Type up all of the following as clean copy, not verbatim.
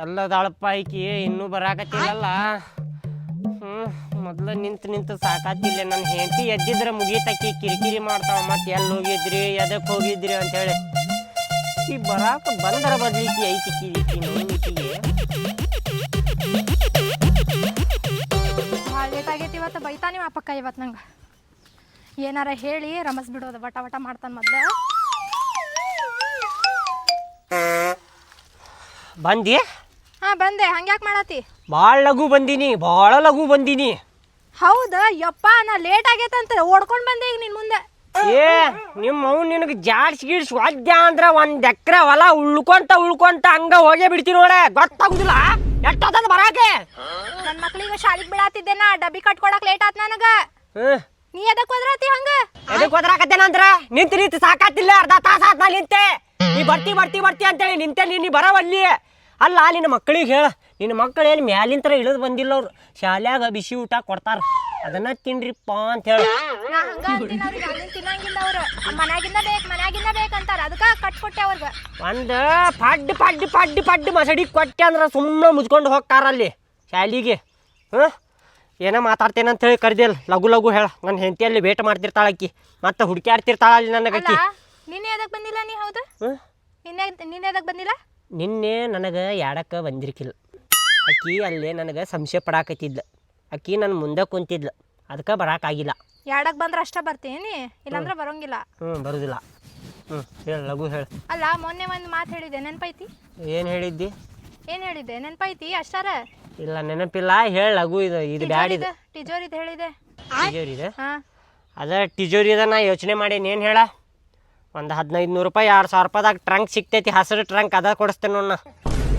ಎಲ್ಲದಾಳಪ್ಪ ಈಕಿ ಇನ್ನೂ ಬರಾಕತ್ತಿಲ್ಲಲ್ಲ. ಮೊದ್ಲು ನಿಂತು ಸಾಕಾತಿಲ್ಲ. ನನ್ನ ಹೆಂಡತಿ ಎದ್ದಿದ್ರೆ ಮುಗೀತಕ್ಕಿ ಕಿರಿಕಿರಿ ಮಾಡ್ತಾವ. ಮತ್ತೆ ಎಲ್ಲಿ ಹೋಗಿದ್ರಿ ಎದಕ್ಕೆ ಹೋಗಿದ್ರಿ ಅಂತೇಳಿ ಈ ಬರಾಕ ಬಂದರ ಬದ್ಲಿಕಿ ಐತಿಕಿ ಈಕಿಗೆ. ಭಾಳ ಲೇಟ್ ಆಗೈತಿ ಇವತ್ತು. ಬೈತಾನೆ ಅಪ್ಪಕ್ಕ ಇವತ್ತು ನಂಗೆ ಏನಾರ ಹೇಳಿ ರಮಸ್ ಬಿಡೋದು. ವಟ ವಟ ಮಾಡ್ತಾನೆ ಮೊದ್ಲು. ಬಂದಿ? ಹಾಂ ಬಂದೆ. ಹಂಗ್ಯಾಕೆ ಮಾಡತ್ತಿ? ಭಾಳ ಲಘು ಬಂದೀನಿ. ಹೌದಾ? ಯಪ್ಪ ನಾ ಲೇಟ್ ಆಗೈತಂತ ಓಡ್ಕೊಂಡು ಬಂದೆ ಈಗ ನಿನ್ನ ಮುಂದೆ. ಏ ನಿಮ್ಮ ಅವ್ನು ನಿನಗೆ ಜಾಡ್ಸ್ ವಾದ್ಯ ಅಂದ್ರೆ 1 ಎಕರೆ ಹೊಲ ಉಳ್ಕೊಂತ ಹಂಗ ಹೋಗೇ ಬಿಡ್ತೀನಿ ನೋಡ. ಗೊತ್ತಾಗುದಿಲ್ಲ ಎಷ್ಟೊತ್ತಂದ ಬರಾಕೆ. ನನ್ನ ಮಕ್ಳಿಗೆ ಶಾಲಿಗೆ ಬಿಡಾತಿದ್ದೇನ, ಡಬ್ಬಿ ಕಟ್ಕೊಡಕ್ ಲೇಟ್ ಆತ್ ನನಗ. ನೀ ಎದಕ್ ಹೋದ್ರತಿ ಹಂಗ? ಎದಕ್ ಹೋದ್ರಾಕತ್ತೇನಂದ್ರ ನಿಂತು ಸಾಕಾತಿಲ್ಲ. ಅರ್ಧ ತಾಸ ಆತ್ ನಾ ನಿಂತೆ. ನೀ ಬರ್ತಿ ಅಂತೇಳಿ ನಿಂತೆ. ನೀ ಬರವಲ್ಲಿ ಅಲ್ಲ. ನಿನ್ನ ಮಕ್ಕಳಿಗೆ ಹೇಳ, ನಿನ್ನ ಮಕ್ಕಳು ಏನು ಮ್ಯಾಲಿಂತರ ಇಳಿದು ಬಂದಿಲ್ಲ. ಅವ್ರು ಶಾಲ್ಯಾಗ ಬಿಸಿ ಊಟ ಕೊಡ್ತಾರ, ಅದನ್ನ ತಿನ್ರಿಪ್ಪ ಅಂತ ಹೇಳಿ. ನಾ ಹಂಗ ಅಂತೀನಿ ಅವ್ರಿಗೆ. ಅದನ್ನ ತಿನ್ನಂಗಿಲ್ಲ ಅವ್ರು. ಮನ್ಯಾಗಿಂದ ಬೇಕಂತಾರ. ಅದಕ್ಕ ಕಟ್ಕೊಟ್ಟೆ ಅವ್ರಿಗೆ. ಒಂದು ಪಡ್ಡು ಮಸಡಿ ಕೊಟ್ಟೆ ಅಂದ್ರೆ ಸುಮ್ಮನೆ ಮುಚ್ಕೊಂಡು ಹೋಗ್ತಾರ ಅಲ್ಲಿ ಶಾಲಿಗೆ. ಏನೋ ಮಾತಾಡ್ತೇನೆ ಅಂತ ಹೇಳಿ ಕರ್ದಿಲ್ಲ. ಲಘು ಹೇಳ. ನನ್ನ ಹೆಂಡತಿಯಲ್ಲಿ ವೇಟ್ ಮಾಡ್ತಿರ್ತಾಳ ಆಕಿ. ಮತ್ತೆ ಹುಡುಕ್ಯಾಡ್ತಿರ್ತಾಳ ಅಲ್ಲಿ ನನಗೆ ಆಕಿ. ನಿನ್ನೆ ಎದಕ್ ಬಂದಿಲ್ಲ ನೀ? ಹೌದು ನಿನ್ನೆ ಎದಕ್ ಬಂದಿಲ್ಲ? ನಿನ್ನೆ ನನಗೆ ಯಾಡಕ್ಕೆ ಬಂದಿರ್ಕಿಲ್ಲ. ಆಕಿ ಅಲ್ಲೇ ನನಗೆ ಸಂಶಯ ಪಡಾಕತ್ತಿದ್ಲ. ಆಕಿ ನನ್ನ ಮುಂದೆ ಕುಂತಿದ್ಲು, ಅದಕ್ಕೆ ಬರೋಕ್ಕಾಗಿಲ್ಲ. ಯಾಡಕ್ ಬಂದ್ರೆ ಅಷ್ಟೇ ಬರ್ತೀನಿ, ಇಲ್ಲಾಂದ್ರೆ ಬರೋಂಗಿಲ್ಲ. ಬರೋದಿಲ್ಲ. ಹೇಳ ಲಘು ಹೇಳ. ಅಲ್ಲ ಮೊನ್ನೆ ಒಂದು ಮಾತು ಹೇಳಿದ್ದೆ, ನೆನಪೈತಿ? ಏನು ಹೇಳಿದ್ದಿ? ನೆನಪೈತಿ ಅಷ್ಟಾರ? ಇಲ್ಲ ನೆನಪಿಲ್ಲ. ಹೇಳ ಲಘು. ಇದು ಬ್ಯಾಡಿದು ಟಿಜೋರಿದು ಹೇಳಿದೆ. ಟಿಜೋರಿದೆ? ಅದ ಟಿಜೋರಿದ ನಾ ಯೋಚನೆ ಮಾಡೇನಿ. ಏನು ಹೇಳ, ಒಂದು 1500 ರೂಪಾಯಿ 2000 ರೂಪಾಯಿದಾಗ ಟ್ರಂಕ್ ಸಿಗ್ತೈತಿ. ಹಸಿರು ಟ್ರಂಕ್ ಅದ ಕೊಡಿಸ್ತೇನೆ ನೋಡ.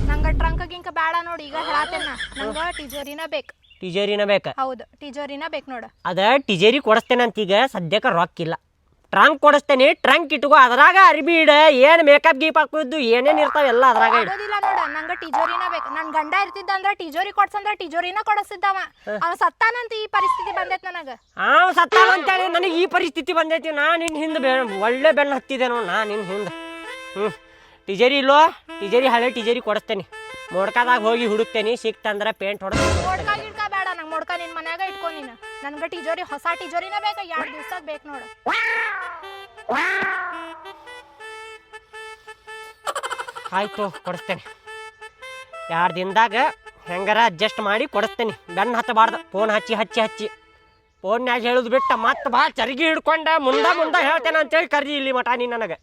ನಂಗೆ ಟ್ರಂಕ್ ಗಿಂಕ ಬೇಡ ನೋಡಿ. ಈಗ ಹೇಳತ್ತೇನ, ನಂಗೆ ಟಿಜೋರಿನ ಬೇಕು. ಟಿಜೋರಿನ ಬೇಕಾ? ಹೌದು, ಟಿಜೋರಿನ ಬೇಕು ನೋಡು. ಅದ ಟಿಜೋರಿ ಕೊಡಿಸ್ತೇನೆ ಅಂತ ಈಗ ಸದ್ಯಕ್ಕೆ ರೊಕ್ಕಿಲ್ಲ. ಟ್ರಂಕ್ ಕೊಡಿಸ್ತೇನೆ. ಟ್ರಂಕ್ ಇಟ್ಕೋ. ಅದ್ರಾಗ ಅರ್ಬಿ ಇಡ, ಏನು ಮೇಕಪ್ ಗೀಪ್ ಹಾಕಿದ್ದು ಏನೇನು ಇರ್ತಾವ ಎಲ್ಲ ಅದ್ರಾಗ ಇಡ. ಆಗೋದಿಲ್ಲ ನೋಡ, ನಂಗೆ ಟಿಜೋರಿನ ಬೇಕು. ನನ್ನ ಗಂಡ ಇರ್ತಿದ್ದ ಅಂದ್ರೆ ಟಿಜೋರಿ ಕೊಡ್ಸಂದ್ರೆ ಟಿಜೋರಿನ ಕೊಡಿಸ್ತಿದ್ದವ. ಅವ ಸತ್ತಾನಂತ ಈ ಪರಿಸ್ಥಿತಿ ಬಂದೈತಿ ನನಗೆ. ಸತ್ತಾನ ಅಂತೇಳಿ ನನಗೆ ಈ ಪರಿಸ್ಥಿತಿ ಬಂದೈತಿ. ನಾ ನಿನ್ನ ಹಿಂದೆ ಒಳ್ಳೆ ಬೆನ್ನು ಹತ್ತಿದೆ ನೋಡು. ನಾ ನಿನ್ನ ಹಿಂದೆ ಟಿಜರಿ ಇಲ್ಲೋ? ಟಿಜರಿ ಹಳೆ ಟಿಜರಿ ಕೊಡಿಸ್ತೇನೆ. ಮೊಡ್ಕಾದಾಗ ಹೋಗಿ ಹುಡುಕ್ತೇನೆ. ಸಿಕ್ತಂದ್ರೆ ಪೇಂಟ್ ಹೊಡೆದು. ಮೊಡ್ಕ ಗಿಡ್ಕ ಬೇಡ ನಂಗೆ. ಮೊಡ್ಕ ನಿನ್ನ ಮನ್ಯಾಗ ಇಟ್ಕೊ ನೀನು. ನನ್ಗೆ ಟಿಜೋರಿ, ಹೊಸ ಟಿಜೋರಿನ ಬೇಕಾ. 2 ದಿವ್ಸದಾಗ ಬೇಕು ನೋಡು. ಆಯ್ತು, ಕೊಡಿಸ್ತೇನೆ. 2 ದಿನದಾಗ ಹೆಂಗಾರ ಅಡ್ಜಸ್ಟ್ ಮಾಡಿ ಕೊಡಿಸ್ತೇನೆ. ಬೆನ್ನು ಹತ್ತಬಾರ್ದು. ಫೋನ್ ಹಚ್ಚಿ ಫೋನ್ಯಾಗ ಹೇಳುದು ಬಿಟ್ಟು ಮತ್ತೆ ಭಾಳ ಚರ್ಗಿ ಹಿಡ್ಕೊಂಡ ಮುಂದೆ ಹೇಳ್ತೇನೆ ಅಂತೇಳಿ ಕರ್ದಿ ಇಲ್ಲಿ ಮಠ ನೀ ನನಗೆ.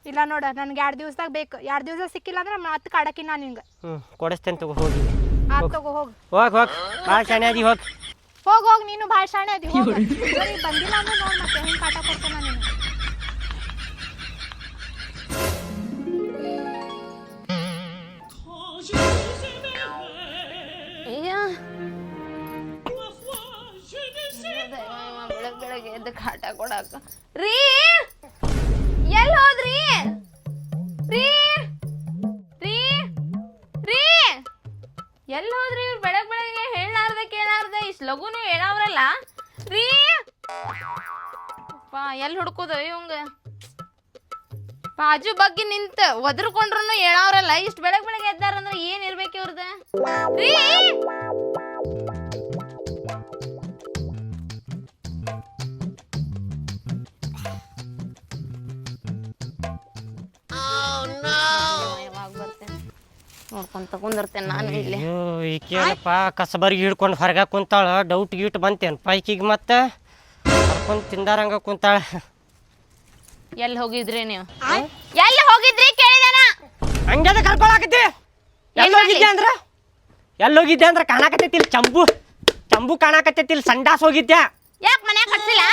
ಇಲ್ಲ ನೋಡ, ನನ್ಗೆ 2 ದಿವ್ಸದಾಗ ಬೇಕು. 2 ದಿವಸ ಸಿಕ್ಕಿಲ್ಲ ಅಂದ್ರೆ ಮತ್ತೆ ಕಾಡಕಿನ ನಿಂಗೆ. ಕೊಡಿಸ್ತೇನೆ ತಗೋ. ಹೋಗಿ ಆತ್ ತಗೋ, ಹೋಗಿ ಭಾಳ ಶಾಣೆ ಅದಿ. ಹೋಗಿ ನೀನು ಭಾಳ ಶಾಣೆ ಅದಿ. ಬಂದಿಲ್ಲ ಅಂದ್ರೆ ನೋಡ್ ಮತ್ತೆ ಹೆಂಗೆ ಕಾಟ ಕೊಡ್ತೇನೆ ನೀನು. ಬೆಳಗ್ಗೆ ಎದ್ದು ಕಾಟ ಕೊಡಾಕ ರೀ ಎಲ್ಲಿ ಹೋದ್ರಿ? ರೀ ಎಲ್ಲಿ ಹೋದ್ರಿ? ಬೆಳಗ್ಗೆ ಹೇಳಾರ್ದ ಕೇಳಾರ್ದ ಇಷ್ಟು ಲಘು ನೀವು ಹೇಳವ್ರಲ್ಲ ರೀ. ಎಲ್ಲಿ ಹುಡ್ಕೋದು ಇವಂಗ? ಬಾಜು ಬಗ್ಗೆ ನಿಂತ ಒದ್ರಕೊಂಡ್ರು ಹೇಳವ್ರಲ್ಲ. ಇಷ್ಟು ಬೆಳಗ್ಗೆ ಎದ್ದಾರಂದ್ರೆ ಏನ್ ಇರ್ಬೇಕು ಇವ್ರದ? ರೀ ನೋಡ್ಕೊಂತ ಕುಂದಿರ್ತೇನೆ ನಾನು ಇಲ್ಲಿ. ಈಕೇನಪ್ಪ ಕಸಬರ್ಗಿ ಹಿಡ್ಕೊಂಡು ಹೊರಗೆ ಕುಂತಾಳ. ಡೌಟ್ ಗೀಟ್ ಬಂತೇನು ಪೈಕಿಗೆ? ಮತ್ತೆ ಕರ್ಕೊಂಡು ತಿಂದಾರಂಗ ಕುಂತಾಳ. ಎಲ್ಲಿ ಹೋಗಿದ್ರಿ ನೀವು? ಎಲ್ಲಿ ಹೋಗಿದ್ರಿ ಕೇಳಿದಾನ. ಹಂಗೆದ ಕರ್ಕೊಳಕತ್ತಿ? ಎಲ್ಲಿ ಹೋಗಿದ್ದೆ ಅಂದ್ರೆ ಕಾಣಕತ್ತೈತಿಲ್ ಚಂಬು ಕಾಣಕತ್ತೈತಿಲ್. ಸಂಡಾಸ್ ಹೋಗಿದ್ದೆ. ಯಾಕೆ ಮನ್ಯಾಗ ಕಟ್ಸಿಲ್ಲ?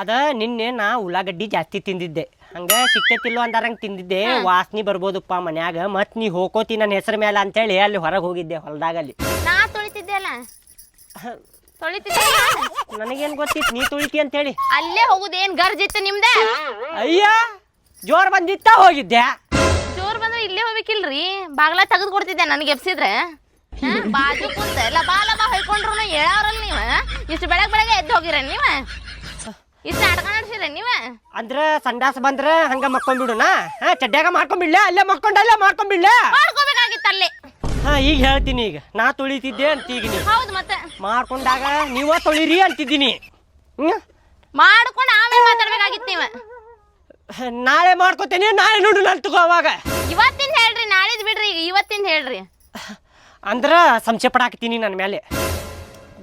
ಅದ ನಿನ್ನೆ ನಾ ಉಳ್ಳಾಗಡ್ಡಿ ಜಾಸ್ತಿ ತಿಂದಿದ್ದೆ. ಹಂಗೆ ಸಿಕ್ತೈತಿಲ್ಲೋ ಅಂದಾರಂಗೆ ತಿಂದಿದ್ದೆ. ವಾಸನೆ ಬರ್ಬೋದಪ್ಪ ಮನ್ಯಾಗ. ಮತ್ತು ನೀ ಹೋಗೋತಿ ನನ್ನ ಹೆಸರು ಮೇಲೆ ಅಂತೇಳಿ ಅಲ್ಲಿ ಹೊರಗೆ ಹೋಗಿದ್ದೆ ಹೊಲದಾಗ. ಅಲ್ಲಿ ನಾ ತೊಳಿತಿದ್ದೆ ಅಲ್ಲ. ನನಗೇನು ಗೊತ್ತಿತ್ತು ನೀ ತುಳಿತಿ ಅಂತೇಳಿ. ಅಲ್ಲೇ ಹೋಗುದು ಏನ್ ಗರ್ಜಿತ್ತು ನಿಮ್ದೆ? ಅಯ್ಯ ಜೋರ್ ಬಂದಿತ್ತ ಹೋಗಿದ್ದೆ. ಜೋರ್ ಬಂದ್ರೆ ಇಲ್ಲೇ ಹೋಗ್ಬೇಕಿಲ್ರಿ. ಬಾಗ್ಲ ತೆಗೆದು ಕೊಡ್ತಿದ್ದೆ ನನಗೆ ಎಬ್ಸಿದ್ರೆ. ಬಾಜು ಕುಂತ ಲಬಾ ಹೊಯ್ಕೊಂಡ್ರು ಹೇಳವ್ರಲ್ಲ ನೀವ. ಇಷ್ಟು ಬೆಳಗ್ಗೆ ಎದ್ದು ಹೋಗಿರ ನೀವ? ಇಷ್ಟು ನಾಟಕ ನಡ್ಸಿರ ನೀವ? ಅಂದ್ರೆ ಸಂಡಾಸ ಬಂದ್ರೆ ಹಂಗ ಮಕ್ಕೊಂಡ್ಬಿಡುನಾ? ಚಡ್ಡ್ಯಾಗ ಮಾಡ್ಕೊಂಡ್ಬಿಡ್ಲೆ? ಅಲ್ಲೇ ಮಾಡ್ಕೊಂಬಿಡ್ಲೆ? ಮಾಡ್ಕೋಬೇಕಾಗಿತ್ತು. ಅಲ್ಲೇ. ಹಾ ಈಗ ಹೇಳ್ತೀನಿ. ಈಗ ನಾ ತೊಳಿತಿದ್ದೆ ಅಂತೀಗ ನೀ ಹೌದು ಮತ್ತೆ ಮಾಡ್ಕೊಂಡಾಗ ನೀವ ತೊಳಿರಿ ಅಂತಿದ್ದೀನಿ. ಮಾಡ್ಕೊಂಡು ಆಮೇಲೆ ಮಾತಾಡ್ಬೇಕಾಗಿತ್ತು ನೀವು. ನಾಳೆ ಮಾಡ್ಕೊತೇನೆ, ನಾಳೆ ನೋಡು ನಾನು ತಗೋ. ಅವಾಗ ಇವತ್ತಿಂದ ಹೇಳ್ರಿ, ನಾಳಿದ್ ಬಿಡ್ರಿ, ಈಗ ಇವತ್ತಿಂದ ಹೇಳ್ರಿ. ಅಂದ್ರ ಸಂಶಯ ಪಡಾಕತ್ತೀನಿ ನನ್ನ ಮೇಲೆ.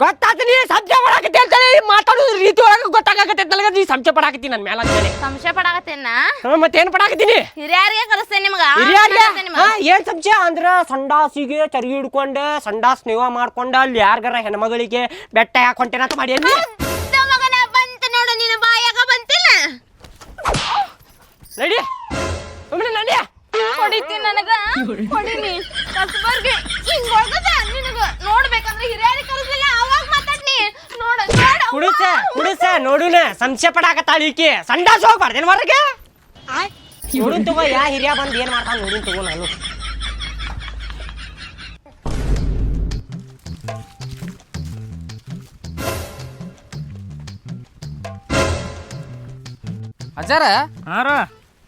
ಗೊತ್ತಾಗ್ತೀನಿ ಸಂಶಯ ಪಡಾಕತ್ತಿ ಅಂತೇಳಿ ಮಾತಾಡೋದು ರೀತಿ ಒಳಗೆ ಗೊತ್ತಾಗತ್ತೆ ನನಗೆ. ನೀ ಸಂಶಯ ಪಡಾಕತ್ತೀನಿ ನನ್ನ ಮೇಲೆ ಅಂತೇಳಿ. ಸಂಶಯ ಪಡಾಕತ್ತೇನ? ಮತ್ತೇನು ಪಡಾಕತ್ತೀನಿ? ಹಿರಿಯರಿಗೆ ಕಲಿಸ್ತೇನೆ ನಿಮ್ಗ. ಏನ್ ಸಂಶಯ ಅಂದ್ರ ಸಂಡಾಸಿಗೆ ಚರ್ಗಿ ಹಿಡ್ಕೊಂಡೆ ಸಂಡಾಸ್ ನೀವ ಮಾಡ್ಕೊಂಡ ಅಲ್ಲಿ ಯಾರ್ಗಾರ ಹೆಣ್ಮಗಳಿಗೆ ಬೆಟ್ಟ ಹಾಕೊಂಟೇನಂತ ಮಾಡಿ ಮಗನ ಬಂತ ನೋಡು, ನಿನ್ನ ಬಾಯಾಗ ಬಂತಿಲ್ಲ. ನಡಿ ನಡಿ. ಹೊಡಿತೀನಿ ನನಗ, ಹೊಡಿನಿ ಕಸ್ಬರ್ಗೆ ಹಿಂಗ್ ಹೊಡ್ದ ನಿನಗ. ನೋಡ್ಬೇಕಂದ್ರೆ ಹಿರಿಯರಿಗೆ ಕಲಿಸ್ಲಿಲ್ಲ, ಅವಾಗ ಮಾತಾಡ್ನಿ. ನೋಡ ಕುಡಿಸ ನೋಡುನ ಸಂಶಯ ಪಡಾಕತ್ತಾಳ ಈಕಿ. ಸಂಡಾಸ್ ಹೋಗ್ಬಾರ್ದೇನು ಹೊರಗೆ. ನೋಡುನ್ ತಗೋ ಯಾ ಹಿರಿಯ ಬಂದು ಏನ್ ಮಾಡ್ತಾನ ನೋಡುನ್ ತಗೋ. ನಾನು ಅಜ್ಜಾರ ಹಾರ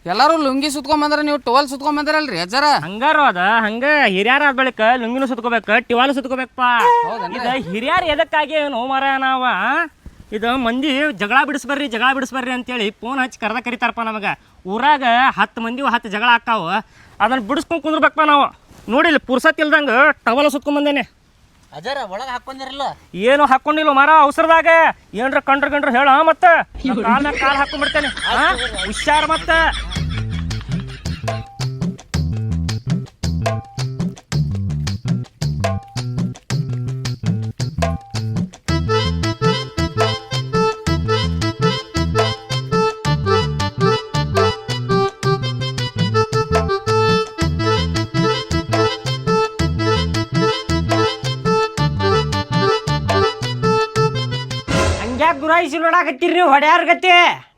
ಎಲ್ಲಾರು ಲುಂಗಿ ಸುತ್ಕೊಂಡ್ ಬಂದ್ರ ನೀವು ಟವಲ್ ಸುತ್ಕೊಂಡ್ ಬಂದಿರಲ್ರಿ ಅಜ್ಜಾರ? ಹಂಗಾರು ಅದ ಹಂಗ ಹಿರಿಯರ ಆದ ಬಳಿಕ ಲುಂಗಿನೂ ಸುತ್ಕೋಬೇಕು, ಟಿವಾಲು ಸುತ್ಕೋಬೇಕಪ್ಪ. ಇದ ಹಿರಿಯರ್ ಎದಕ್ಕಾಗಿ ಏನು ಮರ ನಾವ ಇದು ಮಂದಿ ಜಗಳ ಬಿಡಿಸ್ಬರ್ರಿ ಅಂತೇಳಿ ಫೋನ್ ಹಚ್ಚಿ ಕರಿತಾರಪ್ಪ ನಮಗೆ. ಊರಾಗ 10 ಮಂದಿ 10 ಜಗಳ ಹಾಕಾವು, ಅದನ್ನ ಬಿಡಿಸ್ಕೊಂಡ್ ಕುಂದ್ರಬೇಕಪ್ಪ ನಾವು. ನೋಡಿಲ್ಲ ಪುರ್ಸತ್ ಇಲ್ದಂಗ ಟವಲ್ ಸುತ್ಕೊಂಡ್ ಬಂದೇನೆ. ಅಜ್ಜಾರ ಒಳಗ ಹಾಕೊಂಡಿರಲ್ಲ? ಏನು ಹಾಕೊಂಡಿಲ್ಲ ಮರ, ಅವಸರದಾಗ ಏನ್ರ ಕಂಡ್ರ ಹೇಳ. ಮತ್ತ ಕಾಲ್ ಮ್ಯಾಗ ಕಾಲ್ ಹಾಕೊಂಡ್ಬಿಡ್ತೇನೆ, ಹುಷಾರ್. ಮತ್ತ ಗುರಾಯಿಸಿ ನೋಡಾಕತ್ತೀರಿ ನೀವು ಹೊಡ್ಯಾರ ಗತಿ.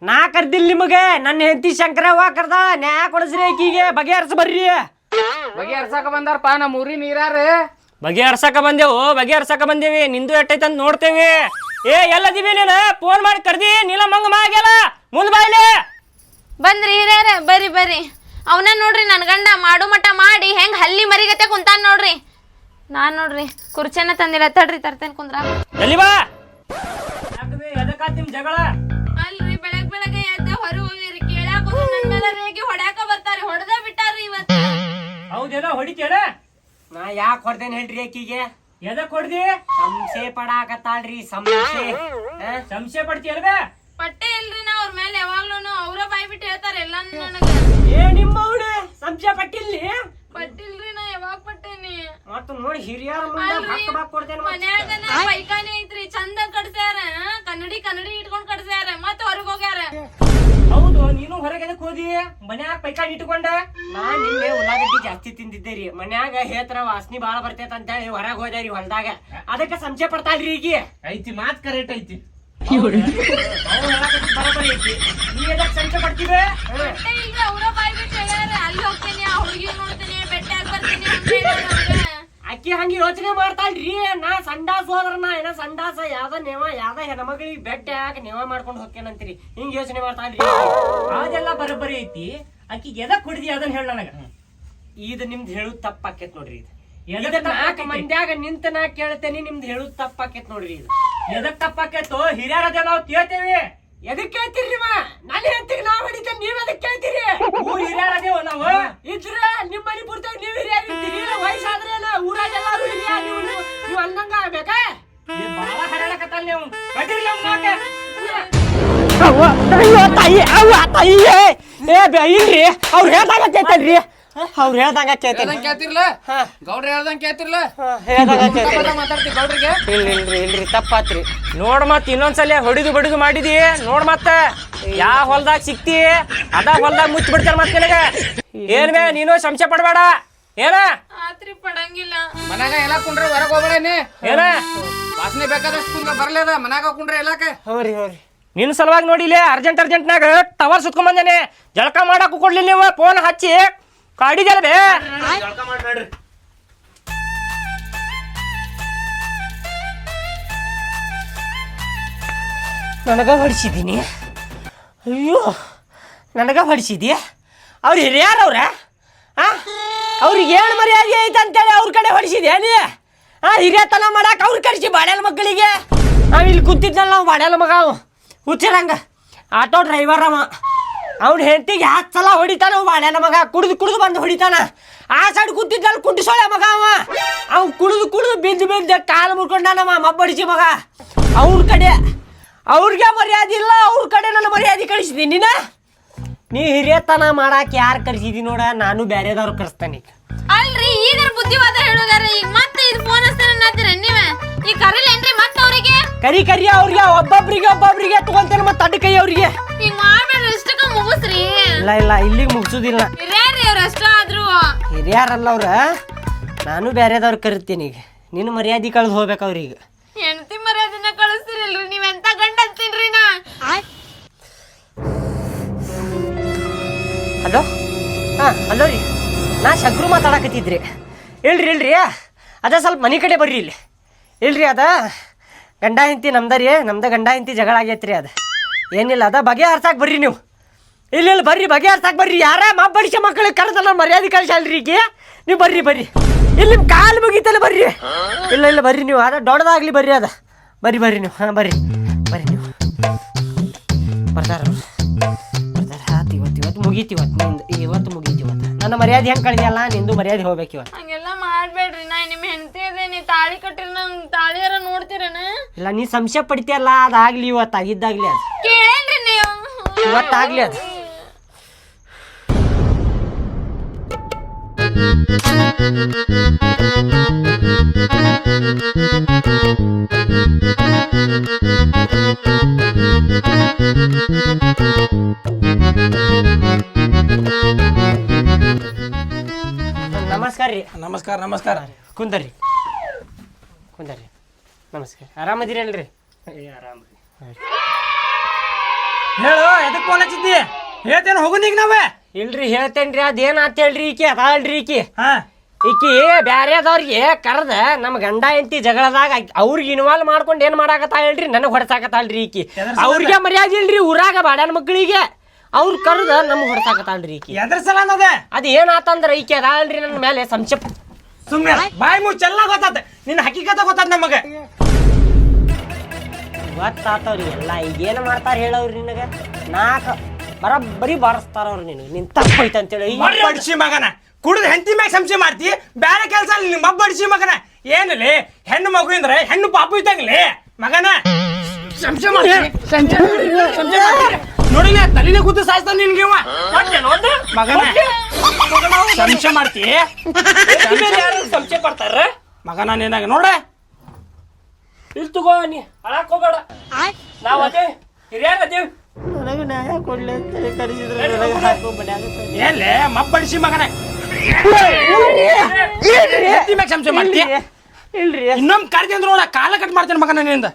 ನಾ ಕರ್ದಿಲ್ಲ ನಿಮಗೆ. ನನ್ನ ಹೆಂಡತಿ ಶಂಕರವ್ವ ಕರ್ದ ನ್ಯಾಯ ಕೊಡಿಸ್ರಿ ಆಕಿಗೆ. ಬಗೆಹರಿಸ ಬರ್ರಿ. ಬಗೆಹರ್ಸಾಕ ಬಂದಾರಪ್ಪ ನಮ್ಮ ಊರಿ ನೀರಾರ. ಬಗೆಹರ್ಸಕ ಬಂದೇವಿ. ನಿಂದು ಎಟ್ಟೈತೆ ಅಂತ ನೋಡ್ತೇವಿ. ಏ ಎಲ್ಲದಿವಿ ನೀನು? ಫೋನ್ ಮಾಡಿ ಕರ್ದಿ ನೀಲ ಮಂಗ ಮಾಗ್ಯಾಲ. ಮುಂದ್ ಬಾಯ್ಲೆ ಬಂದ್ರಿ ಹಿರಿಯರ, ಬರ್ರಿ. ಅವನ ನೋಡ್ರಿ ನನ್ ಗಂಡ ಮಾಡು ಮಠ ಮಾಡಿ ಹೆಂಗ್ ಹಲ್ಲಿ ಮರಿಗತ್ತೆ ಕುಂತಾನ್ ನೋಡ್ರಿ. ನಾನ್ ನೋಡ್ರಿ ಕುರ್ಚೆನ ತಂದಿಲ್ಲ, ತಡ್ರಿ ತರ್ತೇನೆ ಕುಂದ್ರ. ಎಲ್ಲಿ ಬಾ ನಿಮ್ ಜಗಳ? ಅಲ್ರಿ ಬೆಳಗ್ಗೆ ಎದ್ದ ಹೊರ ಹೋಗಿರಿ, ಕೇಳಾಕ ನನ್ ಮೇಲೆ ರೇಗಿ ಹೊಡ್ಯಾಕ ಬರ್ತಾರಿ. ಹೊಡೆದ ಬಿಟ್ಟಾರಿ ಇವತ್ತು. ಹೌದೇನೋ ಹೊಡಿತೇನ? ನಾ ಯಾಕೆ ಹೊಡ್ದೇನೆ ಹೇಳ್ರಿ ಆಕಿಗೆ? ಎದಕ್ ಹೊಡ್ದಿ? ಸಂಶಯ ಪಡಾಕತ್ತಾಳ್ರಿ. ಸಂಶಯ ಪಡ್ತೀಯಲ್ವ? ಪಟ್ಟೆ ಇಲ್ರಿ ನಾ ಅವ್ರ ಮೇಲೆ ಯಾವಾಗ್ಲೂನು ಅವ್ರ ಬಾಯ್ ಬಿಟ್ಟು ಹೇಳ್ತಾರ ಎಲ್ಲ ನನಗ. ನಿಮ್ಮ ಅವಳು ಸಂಶಯ ಪಟ್ಟಿಲ್ಲಿ? ಪಟ್ಟಿಲ್ರಿ ನಾ ಯಾವಾಗ ಪಟ್ಟೇನಿ? ಮತ್ತ ನೋಡಿ ಹಿರಿಯರ ಮುಂದೆ ಕೊಡ್ತೇನೆ. ಮನ್ಯಾಗನ ಪೈಖಾನೆ ಐತ್ರಿ, ಚಂದ ಕಡ್ಸ್ಯಾರ. ಕನ್ನಡಿ ಇಟ್ಕೊಂಡ್ ಕಡ್ಸ್ಯಾರ, ಮತ್ತ ಹೊರಗ್ ಹೋಗ್ಯಾರ. ಹೌದು, ನೀನು ಹೊರಗೆ ಎದಕ್ ಹೋದಿ? ಮನ್ಯಾಗ ಪೈಕಾನ್ ಇಟ್ಕೊಂಡ? ನಾ ನಿನ್ನೆ ಉಳ್ಳಾಗಡ್ಡಿ ಜಾಸ್ತಿ ತಿಂದಿದ್ದೇರಿ. ಮನ್ಯಾಗ ಹೇತರ ವಾಸನಿ ಬಾಳ ಬರ್ತೈತ ಅಂತ ಹೇಳಿ ಹೊರಗೆ ಹೋದ್ಯಾರಿ ಹೊಲ್ದಾಗ. ಅದಕ್ಕೆ ಸಂಶಯ ಪಡ್ತಾಳ್ರಿ ಈಗ. ಐತಿ ಮಾತ್ ಕರೆಕ್ಟ್ ಐತಿ. ಬರಬರಿ ಐತಿ. ನೀ ಎದಕ್ ಸಂಶಯ ಪಡ್ತೀವಿ? ಪಟ್ಟೆ ಇಲ್ರಿ, ಅವ್ರ ಬಾಯ್ ಬಿಟ್ಟು ಹೇಳ್ಯಾರ. ಅಲ್ಲಿ ಹೋಗ್ತೇನೆ, ಆ ಹುಡುಗಿ ನೋಡ್ತೇನೆ, ಬೆಟ್ಟಾಗ ಬರ್ತೀನಿ ಅಂತ ಹೇಳ್ಯಾರ. ಅಕ್ಕಿ ಹಂಗೆ ಯೋಚನೆ ಮಾಡ್ತಾಳ್ರಿ. ನಾ ಸಂಡಾಸ ಹೋದ್ರ ನಾ ಏನ ಸಂಡಾಸ ಯಾವ್ದ ಹೆಣ್ಮಗಳಿಗೆ ಬೆಟ್ಟ ಯಾಕೆ ನೇವ ಮಾಡ್ಕೊಂಡು ಹೋಗ್ತೇನಂತೀರಿ. ಹಿಂಗ್ ಯೋಚನೆ ಮಾಡ್ತಾಳ್ರಿ. ಅದೆಲ್ಲ ಬರಬರಿ ಐತಿ. ಆಕಿಗೆ ಎದಕ್ ಹೊಡಿದಿ ಅದನ್ನ ಹೇಳ ನನಗ. ಇದು ನಿಮ್ದು ಹೇಳುದ್ ತಪ್ಪಾಕೇತ್ ನೋಡ್ರಿ. ಇದು ಎದಕ್ ನಾಲ್ಕು ಮಂದ್ಯಾಗ ನಿಂತ ನಾ ಕೇಳ್ತೇನಿ, ನಿಮ್ದು ಹೇಳುದ್ ತಪ್ಪಾಕೇತ್ ನೋಡ್ರಿ. ಇದು ಎದಕ್ ತಪ್ಪಾಕೇತು? ಹಿರಿಯರದೇ ನಾವು ಕೇಳ್ತೇವಿ. ಎದಕ್ ಕೇಳ್ತೀರಿ? ನನ್ನ ಹೆಂಡತಿಗೆ ನಾವ್ ಹೊಡಿತೇನೆ, ನೀವ್ ಎದಕ್ ಕೇಳ್ತೀರಿ? ಊರ್ ಹಿರಿಯರದೇವ ನಾವು. ಇದ್ರ ನಿಮ್ಮ ಮನಿ ಪೂರ್ತಿಯಾಗ ನೀವ್ ಹಿರಿಯರಿರ್ತೀರಿ. ವಯಸ್ಸಾದ್ರೆ ಊರಾಗ ಎಲ್ಲಾರು ಹಿರಿಯ. ನೀವು ಅಂದಂಗ ಆಗ್ಬೇಕಾ? ಬಾಳ ಹರಳಕತ್ತಲ್ಲ ನೀವು. ಕಟ್ಟಿರ್ಲಿ ಅವ್ನ ನಾಕ. ಇಲ್ರಿ ಅವ್ರು ಹೇಳ್ದಂಗ ಕೇಳ್ತೇನ್ರಿ. ಅವ್ರು ಹೇಳ್ದಂಗ ಕೇಳ್ತೇನೆ. ಕೇಳ್ತಿರ್ಲ? ಗೌಡ್ರ ಹೇಳ್ದಂಗ ಕೇಳ್ತಿರ್ಲ? ಮಾತಾಡ್ತಿ ಗೌಡ್ರಿಗೆ? ಇಲ್ರಿ ತಪ್ಪಾತ್ರಿ. ನೋಡ್ ಮತ್ ಇನ್ನೊಂದ್ಸಲ ಹೊಡಿದು ಬಡಿದು ಮಾಡಿದಿ ನೋಡ್. ಮತ್ತ ಯಾವ ಹೊಲ್ದಾಗ ಸಿಕ್ತಿ ಅದ ಹೊಲ್ದಾಗ ಮುಚ್ಚಿ ಬಿಡ್ತಾರ. ಮತ್ ನಿನಗ ಏನ್ ಬೇ ನೀನು ಸಂಶಯ ಪಡ್ಬೇಡ. ಏನ ಆತ್ರಿ ಪಡಂಗಿಲ್ಲ. ಮನ್ಯಾಗ ಎಲ್ಲ ಕುಂಡ್ರೆ ಹೊರಗೆ ಹೋಗ್ಬೇಡೇನಿ. ಏನ ವಾಸನೆ ಬೇಕಾದಷ್ಟು ಕುಂದ್ರ ಬರ್ಲೇದ. ಮನ್ಯಾಗ ಕುಂಡ್ರೆ ಎಲ್ಲಾಕ ಹೌರಿ ನಿನ್ ಸಲುವಾಗಿ ನೋಡಿಲಿ ಅರ್ಜೆಂಟ್ನಾಗ ಟವರ್ ಸುತ್ಕೊಂಡ್ ಬಂದೇನೆ. ಜಳಕ ಮಾಡಾಕು ಕೊಡ್ಲಿಲ್ಲ ನೀವು. ಫೋನ್ ಹಚ್ಚಿ ಕಾಡಿದ್ಯಾರ ಬೇ. ನನಗ ಹೊಡಿಸಿದ್ದೀನಿ. ಅಯ್ಯೋ ನನಗ ಹೊಡಿಸಿದಿ. ಅವ್ರು ಹಿರಿಯಾರವ್ರ ಅವ್ರಿಗೆ ಏನು ಮರ್ಯಾದೆ ಐತೆ ಅಂತೇಳಿ ಅವ್ರ ಕಡೆ ಹೊಡಿಸಿದ್ಯಾ ನೀ ಹಿರಿಯತನ ಮಾಡಾಕ ಅವ್ರು ಕರ್ಸಿ ಬಾಡ್ಯಾಲ ಮಕ್ಕಳಿಗೆ ನಾವು ಇಲ್ಲಿ ಕುಂತಿದ್ನಲ್ಲ ನಾವು ಬಾಡ್ಯಾಲ ಮಗ ಅವ ಹುಚ್ಚಿರಂಗ ಆಟೋ ಡ್ರೈವರ್ ಅವ ಅವ್ನ ಹೆಂಡತಿಗೆ 10 ಸಲ ಹೊಡಿತಾನ ಅವ ಬಾಡ್ಯಾನ ಮಗ ಕುಡಿದು ಬಂದು ಹೊಡಿತಾನ ಆ ಸೈಡ್ ಕುಂತಿದ್ನಲ್ಲ ಕುಂಟಿಸೋಳೆ ಮಗ ಅವ್ ಕುಡಿದು ಬಿದ್ದು ಕಾಲು ಮುರ್ಕೊಂಡಾನವ ಮಬ್ಬಡಿಸಿ ಮಗ ಅವ್ನ ಕಡೆ ಅವ್ರಿಗೆ ಮರ್ಯಾದೆ ಇಲ್ಲ ಅವ್ರ ಕಡೆ ನನ್ನ ಮರ್ಯಾದೆ ಕಳಿಸಿದ್ದೀನಿ ನೀ ಹಿರಿಯತನ ಮಾಡಾಕ ಯಾರು ಕರ್ಸಿದಿ ನೋಡ ನಾನು ಬೇರೆದವ್ರು ಕರ್ಸ್ತಾನೆ ಈಗ ಅಲ್ರಿ ಈಗ ಬುದ್ಧಿವಾದ ಹೇಳೋದಾರ ಈಗ ಮತ್ತೆ ಇದು ಫೋನ್ ಹಚ್ತಾರ ನೀವ ಈಗ ಕರಿಲೇನ್ರಿ ಮತ್ತೆ ಅವ್ರಿಗೆ ಕರಿ ಅವ್ರಿಗೆ ಒಬ್ಬೊಬ್ರಿಗೆ ತಗೊಂತೇನೆ ಮತ್ತೆ ಅಡ್ಡ ಕೈ ಅವ್ರಿಗೆ ಈಗ ಮಾಡ್ಬೇಡ್ರಿ ಇಷ್ಟಕ್ಕ ಮುಗಿಸ್ರಿ ಇಲ್ಲ ಇಲ್ಲಿಗೆ ಮುಗಿಸೋದಿಲ್ಲ ಹಿರಿಯರ್ರಿ ಅವ್ರ ಅಷ್ಟ ಆದ್ರು ಹಿರಿಯಾರಲ್ಲ ಅವ್ರ ನಾನು ಬೇರೆದವ್ರು ಕರಿತೀನಿ ಈಗ ನಿನ್ನ ಮರ್ಯಾದೆ ಕಳೆದು ಹೋಗ್ಬೇಕು ಅವ್ರಿಗೆ ಹೆಂಡತಿ ಮರ್ಯಾದನ್ನ ಕಳಿಸ್ತಿರಲ್ರಿ ನೀವ್ ಎಂತ ಗಂಡ ಅಂತೀನ್ರಿ ನಾ ಹಲೋ ಹಲೋ ರೀ ನಾ ಶಂಕ್ರು ಮಾತಾಡಕತ್ತಿದ್ರಿ ಇಲ್ರಿ ಅದ ಸ್ವಲ್ಪ ಮನೆ ಕಡೆ ಬರ್ರಿ ಇಲ್ಲಿ ಇಲ್ರಿ ಅದ ಗಂಡ ಹೆಂಡತಿ ನಮ್ದ ಗಂಡ ಹೆಂಡತಿ ಜಗಳ ಆಗೈತ್ರಿ ಅದ ಏನಿಲ್ಲ ಅದ ಬಗೆಹರ್ಸಾಕ್ ಬರ್ರಿ ನೀವು ಇಲ್ಲ ಬರ್ರಿ ಬಗೆಹರ್ಸಾಕ್ ಬರ್ರಿ ಯಾರ ಬಡಿಸ ಮಕ್ಕಳಿಗೆ ಕರೆದಲ್ಲ ಮರ್ಯಾದೆ ಕಳ್ಸಲ್ರಿ ಈಗ ನೀವು ಬರ್ರಿ ಇಲ್ಲಿ ನಿಮ್ಮ ಕಾಲು ಮುಗಿತಲ್ಲ ಬರ್ರಿ ಇಲ್ಲ ಬರ್ರಿ ನೀವು ಅದ ದೊಡ್ಡದಾಗ್ಲಿ ಬರ್ರಿ ಅದ ಬರ್ರಿ ನೀವು ಬರ್ರಿ ನೀವು ಬರ್ತಾರ ಇವತ್ತು ಮುಗೀತಿವತ್ತು ನನ್ನ ಮರ್ಯಾದೆ ಹೆಂಗೆ ಕಳಿದೆಯಲ್ಲ ನಿಂದು ಮರ್ಯಾದೆ ಹೋಗ್ಬೇಕು ಇವತ್ತು ಹಂಗೆಲ್ಲ ಮಾಡ್ಬೇಡ್ರಿ ನಾ ನಿಮ್ಮ ಹೆಂಡತಿ ಅದೇನಿ ತಾಳಿ ಕಟ್ಟಿರ ನಂಗೆ ತಾಳಿಯಾರ ನೋಡ್ತೀರನ ಇಲ್ಲ ನೀ ಸಂಶಯ ಪಡ್ತೀಯಲ್ಲ ಅದಾಗ್ಲಿ ಇವತ್ತು ಆಗಿದ್ದಾಗ್ಲಿ ಅದು ಕೇಳೇನ್ರಿ ನೀವು ಇವತ್ತಾಗ್ಲಿ ಅದು ನಮಸ್ಕಾರ ರೀ ನಮಸ್ಕಾರ ಕುಂದರಿ ನಮಸ್ಕಾರ ಆರಾಮದಿರಲ್ರಿ ಹೇಳು ಎದಕ್ ಫೋನ್ ಹಚ್ಚಿದ್ದಿ ಹೇಳ್ತೇನೆ ಹೋಗುನ್ ಈಗ ನಾವೇ ಇಲ್ರಿ ಹೇಳ್ತೇನ್ರಿ ಅದೇನಾತ ಹೇಳ್ರಿ ಈಕಿ ಅದಲ್ರಿ ಈಕಿ ಹಾ ಈಕಿ ಬ್ಯಾರೆದವ್ರಿಗೆ ಕರೆದ ನಮ್ಮ ಗಂಡ ಹೆಂಡತಿ ಜಗಳದಾಗ ಅವ್ರಿಗೆ ಇನ್ವಾಲ್ವ್ ಮಾಡ್ಕೊಂಡು ಏನ್ ಮಾಡಾಕತ್ತ ಹೇಳ್ರಿ ನನಗೆ ಹೊಡ್ಸಾಕತ್ತಾಳ್ರಿ ಈಕಿ ಅವ್ರಿಗೆ ಮರ್ಯಾದೆ ಇಲ್ರಿ ಊರಾಗ ಬಾಡ್ಯಾನ ಮಕ್ಕಳಿಗೆ ಅವ್ರು ಕರೆದ ನಮ್ಗೆ ಹೊಡ್ಸಾಕತ್ತಾಳ್ರಿ ಈಕಿ ಎದ್ರ ಸಲ ಅನ್ನೋದೆ ಅದು ಏನಾತಂದ್ರ ಈಕಿ ಅದಲ್ರಿ ನನ್ನ ಮೇಲೆ ಸಂಶಯ ಸುಮ್ಮನೆ ಬಾಯಿ ಮುಚ್ಚೆಲ್ಲ ಗೊತ್ತಾತ ನಿನ್ನ ಹಕ್ಕಿಕತ ಗೊತ್ತಾತ ನಮಗೆ ಗೊತ್ತಾತವ್ರಿ ಎಲ್ಲ ಈಗೇನು ಮಾಡ್ತಾರ ಹೇಳವ್ರಿ ನಿನಗೆ ಬರೀ ಬಾರಿಸ್ತಾರ ಅವ್ರು ನಿನ್ ತಪ್ಪೈತೆ ಅಂತೇಳಿ ಬಡ್ಸಿ ಮಗನ ಕುಡಿದು ಹೆಂಡತಿ ಮ್ಯಾಗ ಸಂಶಯ ಮಾಡ್ತಿ ಬೇರೆ ಕೆಲಸ ನಿಮ್ಮ ಬಡ್ಸಿ ಮಗನ ಏನಲ್ಲಿ ಹೆಣ್ಣು ಮಗು ಅಂದ್ರೆ ಹೆಣ್ಣು ಪಾಪು ಇದ್ದಂಗ್ಲಿ ಮಗನ ಸಂಶಯ ನೋಡಿಲ್ಲ ತಲೆನೇ ಕೂತು ಸಾಯ್ತಾನ ನಿನ್ಗೆ ಮಗನ ಸಂಶಯ ಮಾಡ್ತಿ ಸಂಶಯ ಪಡ್ತಾರ ಮಗನ ನಿನಗ ನೋಡ ಇಲ್ಲಿ ತಗೋ ನೀ ಹಾಳಾಕ್ ಹೋಗ್ಬೇಡ ನಾವ್ ಅದೇ ಹಿರಿಯರ್ ಅದೇವ್ ನನಗೆ ನ್ಯಾಯ ಕೊಡ್ಲಿ ಅಂತ ಕರೆಸಿದ್ರೆ ನನಗೆ ಹಾಕೋಗ್ಬೇಡ ಎಲ್ಲೇ ಮಬ್ಬಡಿಸಿ ಮಗನ ಮ್ಯಾಗ ಸಂಶಯ ಮಾಡ್ತಿ ಇಲ್ರಿ ಇನ್ನೊಮ್ಮೆ ಕರ್ದಿ ಅಂದ್ರೆ ನೋಡ ಕಾಲ ಕಟ್ ಮಾಡ್ತೇನೆ ಮಗನ ನಿಂದ